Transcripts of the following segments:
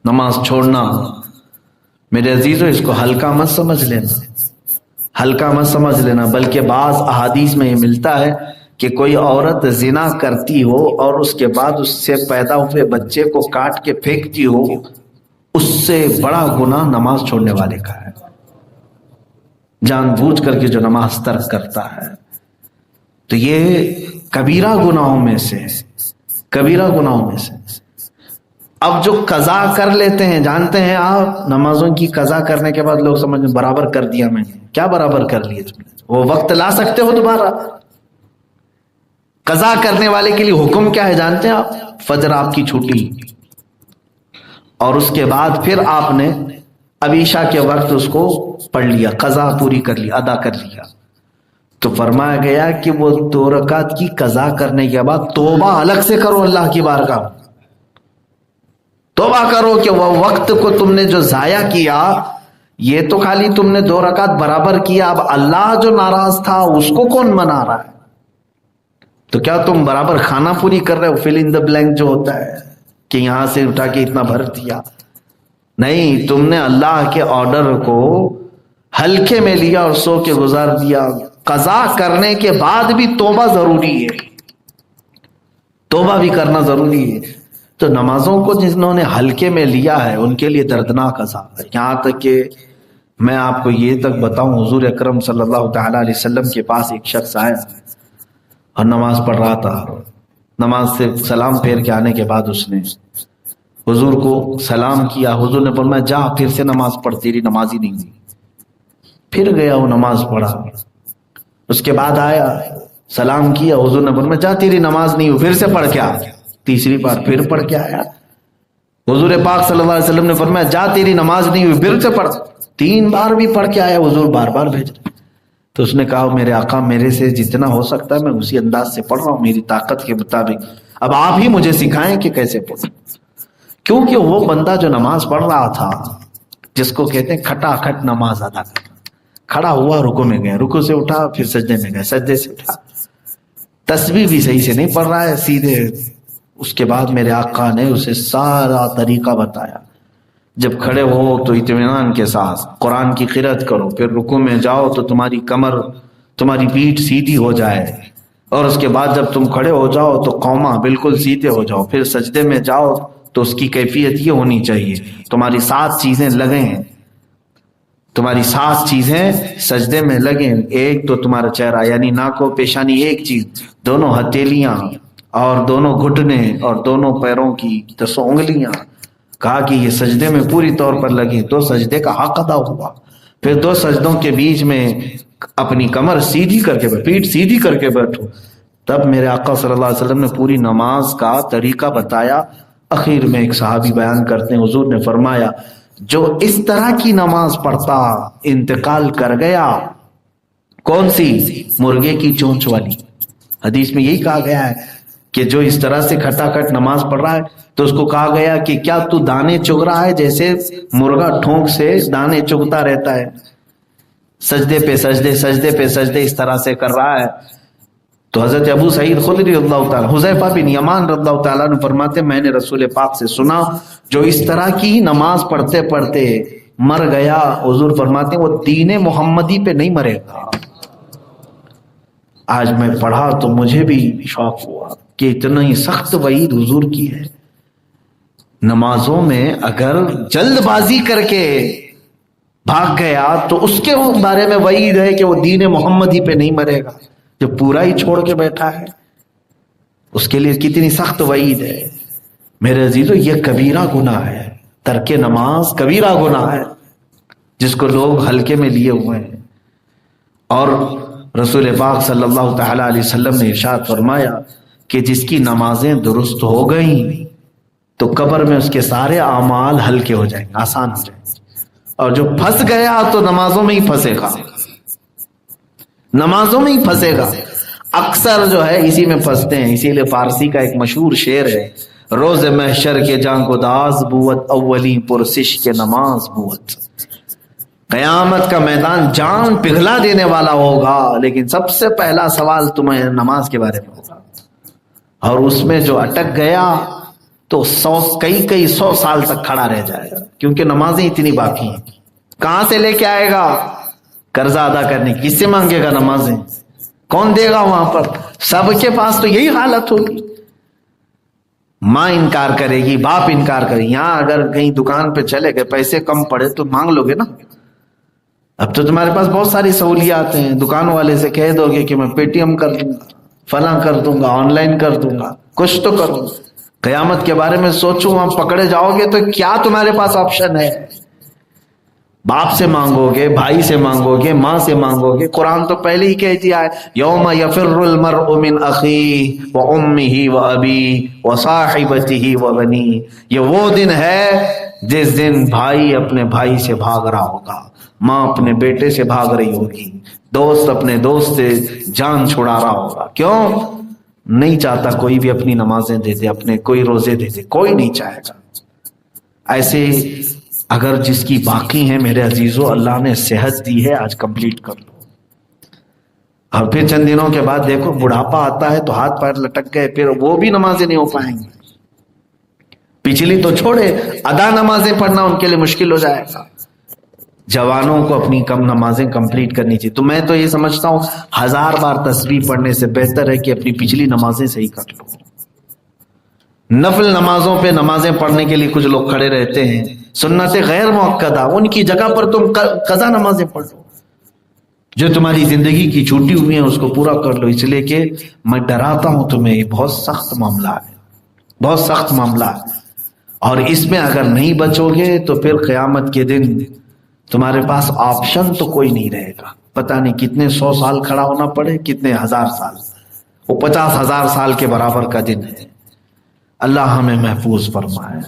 نماز چھوڑنا میرے عزیزو اس کو ہلکا مت سمجھ لینا، ہلکا مت سمجھ لینا، بلکہ بعض احادیث میں یہ ملتا ہے کہ کوئی عورت زنا کرتی ہو اور اس کے بعد اس سے پیدا ہوئے بچے کو کاٹ کے پھینکتی ہو، اس سے بڑا گناہ نماز چھوڑنے والے کا ہے، جان بوجھ کر کے جو نماز ترک کرتا ہے۔ تو یہ کبیرہ گناہوں میں سے ہے، کبیرہ گناہوں میں سے۔ اب جو قضا کر لیتے ہیں، جانتے ہیں آپ نمازوں کی قضا کرنے کے بعد لوگ سمجھیں برابر کر دیا میں نے، کیا برابر کر لیے تم نے؟ وہ وقت لا سکتے ہو دوبارہ؟ قضا کرنے والے کے لیے حکم کیا ہے جانتے ہیں آپ؟ فجر آپ کی چھوٹی اور اس کے بعد پھر آپ نے اب عشاء کے وقت اس کو پڑھ لیا، قضا پوری کر لی، ادا کر لیا، تو فرمایا گیا کہ وہ 2 رکعت کی قضا کرنے کے بعد توبہ الگ سے کرو اللہ کی بارگاہ، توبہ کرو کہ وہ وقت کو تم نے جو ضائع کیا، یہ تو خالی تم نے 2 رکعت برابر کیا، اب اللہ جو ناراض تھا اس کو کون منا رہا ہے؟ تو کیا تم برابر کھانا پوری کر رہے ہو؟ فل ان دا بلینک جو ہوتا ہے کہ یہاں سے اٹھا کے اتنا بھر دیا، نہیں، تم نے اللہ کے آرڈر کو ہلکے میں لیا اور سو کے گزار دیا۔ قضا کرنے کے بعد بھی توبہ ضروری ہے، توبہ بھی کرنا ضروری ہے۔ تو نمازوں کو جنہوں نے ہلکے میں لیا ہے ان کے لیے دردناک عذاب ہے۔ یہاں تک کہ میں آپ کو یہ تک بتاؤں، حضور اکرم صلی اللہ تعالی علیہ وسلم کے پاس ایک شخص آیا اور نماز پڑھ رہا تھا، نماز سے سلام پھیر کے آنے کے بعد اس نے حضور کو سلام کیا، حضور نے فرمایا جا پھر سے نماز پڑھ، تیری نماز ہی نہیں ہوئی۔ پھر گیا وہ نماز پڑھا، اس کے بعد آیا سلام کیا، حضور نے فرمایا جا تیری نماز نہیں ہوئی، پھر سے پڑھ کے آ۔ تیسری بار پھر پڑھ کے آیا، حضور پاک صلی اللہ علیہ وسلم نے فرمایا جا تیری نماز نہیں ہوئی، پھر سے پڑھ۔ 3 بار بھی پڑھ کے آیا، حضور بار بار بھیج رہے۔ تو اس نے کہا میرے آقا میرے سے جتنا ہو سکتا ہے میں اسی انداز سے پڑھ رہا ہوں، میری طاقت کے مطابق، اب آپ ہی مجھے سکھائیں کہ کیسے پڑھوں۔ کیونکہ وہ بندہ جو نماز پڑھ رہا تھا، جس کو کہتے ہیں کھٹا کھٹ نماز ادا کرنا، کھڑا ہوا رکوع میں گیا، رکوع سے اٹھا پھر سجدے میں گیا، سجدے سے اٹھا، تسبیح بھی صحیح سے نہیں پڑھ رہا ہے سیدھے۔ اس کے بعد میرے آقا نے اسے سارا طریقہ بتایا، جب کھڑے ہو تو اطمینان کے ساتھ قرآن کی قرأت کرو، پھر رکوع میں جاؤ تو تمہاری کمر، تمہاری پیٹھ سیدھی ہو جائے، اور اس کے بعد جب تم کھڑے ہو جاؤ تو قومہ بالکل سیدھے ہو جاؤ، پھر سجدے میں جاؤ تو اس کی کیفیت یہ ہونی چاہیے تمہاری 7 چیزیں لگیں، تمہاری 7 چیزیں سجدے میں لگیں۔ ایک تو تمہارا چہرہ یعنی ناک و پیشانی ایک چیز، دونوں ہتھیلیاں اور دونوں گھٹنے اور دونوں پیروں کی 10 انگلیاں، کہا کہ یہ سجدے میں پوری طور پر لگیں، تو سجدے کا حق ادا ہوا۔ پھر 2 سجدوں کے بیچ میں اپنی کمر سیدھی کر کے، پیٹھ سیدھی کر کے بیٹھو۔ تب میرے آقا صلی اللہ علیہ وسلم نے پوری نماز کا طریقہ بتایا۔ اخیر میں ایک صحابی بیان کرتے ہیں، حضور نے فرمایا جو اس طرح کی نماز پڑھتا انتقال کر گیا، کون سی؟ مرغے کی چونچ والی۔ حدیث میں یہی کہا گیا ہے کہ جو اس طرح سے کھٹا کھٹ نماز پڑھ رہا ہے تو اس کو کہا گیا کہ کیا تو دانے چگ رہا ہے جیسے مرغا ٹھونک سے دانے چگتا رہتا ہے، سجدے پہ سجدے، سجدے پہ سجدے اس طرح سے کر رہا ہے۔ تو حضرت ابو سعید خدری رضی اللہ تعالیٰ، حذیفہ بن یمان رضی اللہ تعالیٰ نے فرماتے میں نے رسول پاک سے سنا جو اس طرح کی نماز پڑھتے پڑھتے مر گیا، حضور فرماتے وہ دین محمدی پہ نہیں مرے گا۔ آج میں پڑھا تو مجھے بھی شوق ہوا کہ اتنا ہی سخت وعید حضور کی ہے۔ نمازوں میں اگر جلد بازی کر کے بھاگ گیا تو اس کے بارے میں وعید ہے کہ وہ دین محمدی پہ نہیں مرے گا۔ جو پورا ہی چھوڑ کے بیٹھا ہے اس کے لیے کتنی سخت وعید ہے۔ میرے عزیزو یہ کبیرہ گناہ ہے، ترک نماز کبیرہ گناہ ہے جس کو لوگ ہلکے میں لیے ہوئے ہیں۔ اور رسول پاک صلی اللہ تعالی علیہ وسلم نے ارشاد فرمایا کہ جس کی نمازیں درست ہو گئیں تو قبر میں اس کے سارے اعمال ہلکے ہو جائیں گے، آسان ہو جائیں گے، اور جو پھنس گیا تو نمازوں میں ہی پھنسے گا، نمازوں میں ہی پھنسے گا۔ اکثر جو ہے اسی میں پھنستے ہیں۔ اسی لیے فارسی کا ایک مشہور شعر ہے، روز محشر کے جان کو داز بوت، اولی پرسش کے نماز بوت۔ قیامت کا میدان جان پگھلا دینے والا ہوگا، لیکن سب سے پہلا سوال تمہیں نماز کے بارے میں ہوگا، اور اس میں جو اٹک گیا تو کئی 100 سال تک کھڑا رہ جائے گا، کیونکہ نمازیں اتنی باقی ہیں. کہاں سے لے کے آئے گا قرضہ ادا کرنے؟ کس سے مانگے گا نمازیں؟ کون دے گا وہاں پر؟ سب کے پاس تو یہی حالت ہوگی. ماں انکار کرے گی، باپ انکار کرے گی. یہاں اگر کہیں دکان پہ چلے گئے، پیسے کم پڑے تو مانگ لو گے نا. اب تو تمہارے پاس بہت ساری سہولیات ہیں، دکان والے سے کہہ دو گے کہ میں پے ٹی ایم کر دوں گا، فلاں کر دوں گا، آن لائن کر دوں گا، کچھ تو کروں. قیامت کے بارے میں سوچو، وہاں پکڑے جاؤ گے تو کیا تمہارے پاس آپشن ہے؟ باپ سے مانگو گے، بھائی سے مانگو گے، ماں سے مانگو گے. قرآن تو پہلے ہی کہہ دیا ہے، یوم یفر المرء من اخیہ وامہ وابیہ وصاحبتہ وبنیہ. یہ وہ دن ہے جس دن بھائی اپنے بھائی سے بھاگ رہا ہوگا، ماں اپنے بیٹے سے بھاگ رہی ہوگی، دوست اپنے دوست سے جان چھڑا رہا ہوگا. کیوں؟ نہیں چاہتا کوئی بھی اپنی نمازیں دے دے، اپنے کوئی روزے دے دے، کوئی نہیں چاہے گا. ایسے اگر جس کی باقی ہیں میرے عزیزو، اللہ نے صحت دی ہے، آج کمپلیٹ کر لو. اور پھر چند دنوں کے بعد دیکھو بڑھاپا آتا ہے تو ہاتھ پیر لٹک گئے، پھر وہ بھی نمازیں نہیں ہو پائیں گی. پچھلی تو چھوڑے، ادا نمازیں پڑھنا ان کے لیے مشکل ہو جائے گا. جوانوں کو اپنی کم نمازیں کمپلیٹ کرنی چاہیے. تو میں تو یہ سمجھتا ہوں 1000 بار تسبیح پڑھنے سے بہتر ہے کہ اپنی پچھلی نمازیں صحیح کر لو. نفل نمازوں پہ نمازیں پڑھنے کے لیے کچھ لوگ کھڑے رہتے ہیں، سنت غیر مؤکدہ، ان کی جگہ پر تم قضا نمازیں پڑھ لو. جو تمہاری زندگی کی چھوٹی ہوئی ہیں اس کو پورا کر لو. اس لیے کہ میں ڈراتا ہوں تمہیں، یہ بہت سخت معاملہ ہے، بہت سخت معاملہ ہے. اور اس میں اگر نہیں بچو گے تو پھر قیامت کے دن تمہارے پاس آپشن تو کوئی نہیں رہے گا. پتہ نہیں کتنے 100 سال کھڑا ہونا پڑے، کتنے 1000 سال، وہ 50,000 سال کے برابر کا دن ہے. اللہ ہمیں محفوظ فرمائے.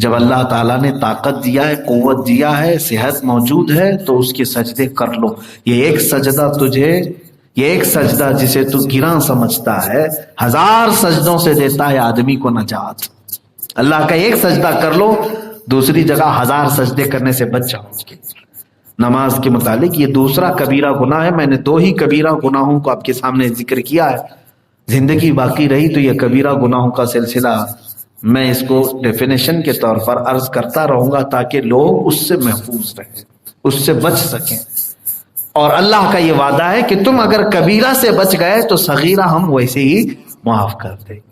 جب اللہ تعالیٰ نے طاقت دیا ہے، قوت دیا ہے، صحت موجود ہے، تو اس کے سجدے کر لو. یہ ایک سجدہ جسے تو گراں سمجھتا ہے، 1000 سجدوں سے دیتا ہے آدمی کو نجات. اللہ کا ایک سجدہ کر لو، دوسری جگہ 1000 سجدے کرنے سے بچ جاؤ گے. نماز کے متعلق یہ دوسرا کبیرہ گناہ ہے. میں نے 2 ہی کبیرہ گناہوں کو آپ کے سامنے ذکر کیا ہے. زندگی باقی رہی تو یہ کبیرہ گناہوں کا سلسلہ میں اس کو ڈیفینیشن کے طور پر عرض کرتا رہوں گا تاکہ لوگ اس سے محفوظ رہیں، اس سے بچ سکیں. اور اللہ کا یہ وعدہ ہے کہ تم اگر کبیرہ سے بچ گئے تو صغیرہ ہم ویسے ہی معاف کر دیں گے.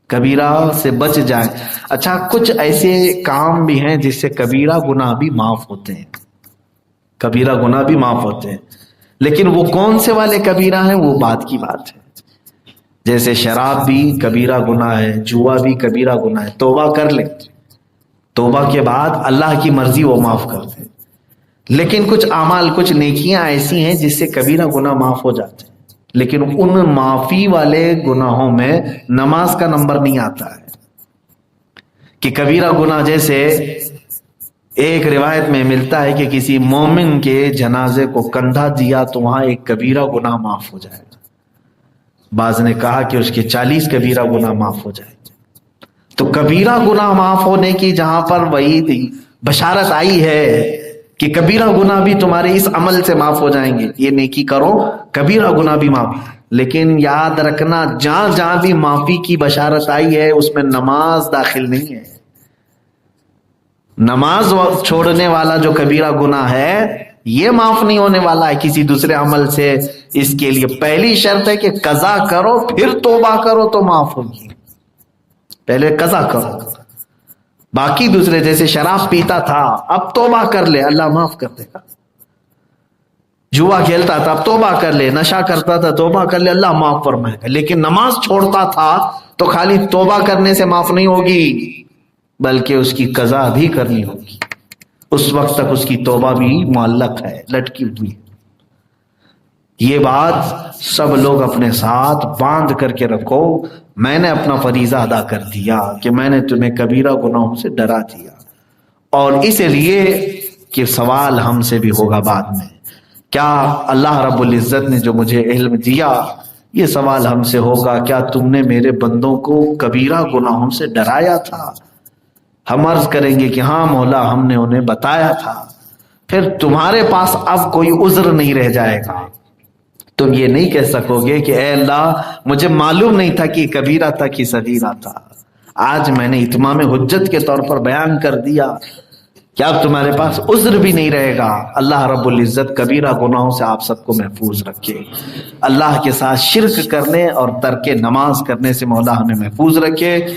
کبیرہ سے بچ جائیں. اچھا، کچھ ایسے کام بھی ہیں جس سے کبیرہ گناہ بھی معاف ہوتے ہیں، کبیرہ گناہ بھی معاف ہوتے ہیں. لیکن وہ کون سے والے کبیرہ ہیں وہ بات کی بات ہے. جیسے شراب بھی کبیرہ گناہ ہے، جوا بھی کبیرہ گناہ ہے. توبہ کر لیں، توبہ کے بعد اللہ کی مرضی وہ معاف کر دے. لیکن کچھ اعمال، کچھ نیکیاں ایسی ہیں جس سے کبیرہ گناہ معاف ہو جاتے ہیں، لیکن ان معافی والے گناہوں میں نماز کا نمبر نہیں آتا ہے. کہ کبیرہ گناہ جیسے ایک روایت میں ملتا ہے کہ کسی مومن کے جنازے کو کندھا دیا تو وہاں ایک کبیرہ گناہ معاف ہو جائے گا. بعض نے کہا کہ اس کے 40 کبیرہ گناہ معاف ہو جائیں گے. تو کبیرہ گناہ معاف ہونے کی جہاں پر وعید بشارت آئی ہے کہ کبیرہ گناہ بھی تمہارے اس عمل سے معاف ہو جائیں گے، یہ نیکی کرو کبیرہ گناہ بھی معاف. لیکن یاد رکھنا جہاں جہاں بھی معافی کی بشارت آئی ہے اس میں نماز داخل نہیں ہے. نماز چھوڑنے والا جو کبیرہ گناہ ہے یہ معاف نہیں ہونے والا ہے کسی دوسرے عمل سے. اس کے لیے پہلی شرط ہے کہ قضا کرو پھر توبہ کرو تو معاف ہوگی. پہلے قضا کرو، باقی دوسرے جیسے شراب پیتا تھا اب توبہ کر لے، اللہ معاف کر دے گا. جوا کھیلتا تھا اب توبہ کر لے، نشہ کرتا تھا توبہ کر لے، اللہ معاف فرمائے گا. لیکن نماز چھوڑتا تھا تو خالی توبہ کرنے سے معاف نہیں ہوگی بلکہ اس کی قضا بھی کرنی ہوگی. اس وقت تک اس کی توبہ بھی معلق ہے، لٹکی ہوئی. یہ بات سب لوگ اپنے ساتھ باندھ کر کے رکھو. میں نے اپنا فریضہ ادا کر دیا کہ میں نے تمہیں کبیرہ گناہوں سے ڈرا دیا، اور اس لیے کہ سوال ہم سے بھی ہوگا بعد میں. کیا اللہ رب العزت نے جو مجھے علم دیا، یہ سوال ہم سے ہوگا، کیا تم نے میرے بندوں کو کبیرہ گناہوں سے ڈرایا تھا؟ ہم عرض کریں گے کہ ہاں مولا، ہم نے انہیں بتایا تھا. پھر تمہارے پاس اب کوئی عذر نہیں رہ جائے گا. تم یہ نہیں کہہ سکو گے کہ اے اللہ مجھے معلوم نہیں تھا کہ کبیرہ تھا کہ صغیرہ تھا. آج میں نے اتمام حجت کے طور پر بیان کر دیا کہ اب تمہارے پاس عذر بھی نہیں رہے گا۔ اللہ رب العزت کبیرہ گناہوں سے آپ سب کو محفوظ رکھے، اللہ کے ساتھ شرک کرنے اور ترک نماز کرنے سے مولا ہمیں محفوظ رکھے۔